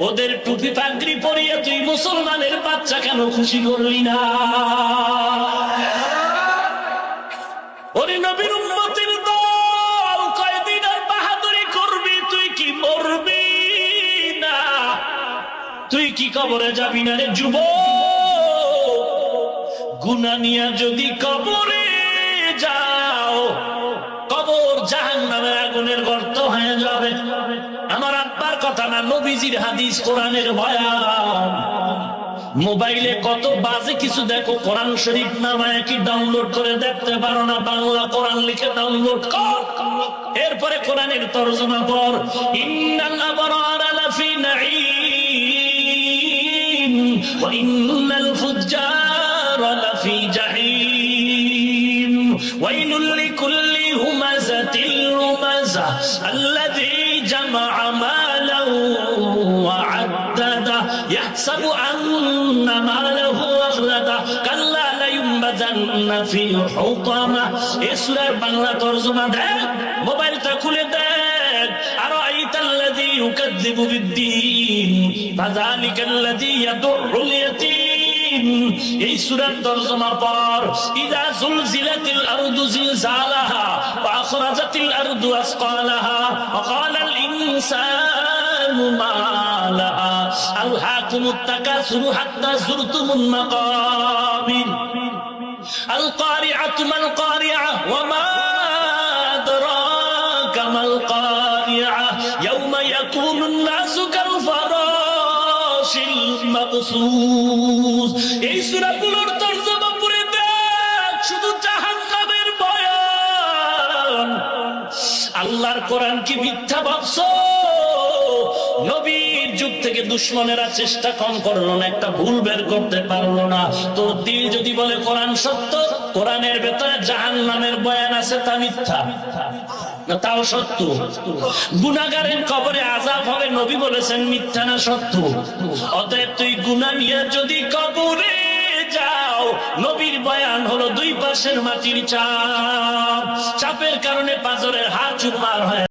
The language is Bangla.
ওদের টুপি পাগড়ি পরিয়ে তুই মুসলমানের বাচ্চা কেন খুশি করলি না? ওরে নবীর উম্মতের দল, কয়দিন আর বাহাদুরি করবি? তুই কি মরবি না? তুই কি কবরে যাবি না রে যুবক? গুনাহ নিয়া যদি কবরে যাও, কবর জাহান্নামের আগুনের গর্ত হয়ে যাবে। আমার আব্বার কথা না, নবীজির হাদিস, কোরআনের বয়ান। মোবাইলে কত বাজে কিছু দেখো, কোরআন শরীফ নামায় কি ডাউনলোড করে দেখতে পারো না? বাংলা কোরআন লিখে ডাউনলোড কর, এরপরে কোরআনের তরজমা পড়। ইন্নাল আবরারা লাফি নাঈম ওয়া ইন্নাল ফুজ্জারা লাফি জাহিম ওয়াইলুল লিকুল্লি হুমাযাতিল লুমাযা আল্লাযী জামা'a মালাহু ওয়া আদ্দাদা ইয়াহসাবু আন্না মালাহু আখলাদা কাল্লা লা ইউনবাযান্না ফি হুতামা। এই সূরার বাংলা তরজমা দেখ, মোবাইলটা খুলে দেখ। আরাআইতাল্লাযী ইউকাযযিবু বিদ্দীন ফাযালিকাল্লাযী ইয়াদুররুল ইয়াতীম। এই সূরার তরজমা পড়। ইযা যুলজিলাতিল আরদু জিলজালাহা ওয়া আখরাজাতিল আরদু আসকালাহা ওয়া ক্বালাল ইনসানু মা লাহা আলহাকুমুত তাকাসুরু হাত্তা যুরতুমুল মাকাবির। আল কারিআতু মাল কারিআ ওয়া মা আদরাকা মাল কারিআ ইয়াওমা ইয়াকুনুন নাসু কাল ফারাশিল মাবসুস। এই সূরাগুলোর তরজমা পড়ে দেখ, শুধু জাহান্নামের বয়ান। আল্লাহর কোরআন কি মিথ্যা ভাবছো? নবীর যুগ থেকে দুশমনেরা চেষ্টা কম করলো না, একটা ভুল বের করতে পারলো না। তোর দিল যদি বলে কোরআন সত্য, কোরআনের ভেতরে জাহান্নামের বয়ান আছে, তা মিথ্যা না? তাও সত্য। গুনাহগারের কবরে আযাব হবে, নবী বলেছেন, মিথ্যা না সত্য? অতএব তুই গুনাহ নিয়ে যদি কবরে যাও, নবীর বয়ান হলো দুই পাশের মাটির চাপ, চাপের কারণে পাঁজরের হাড় চুরমার হয়।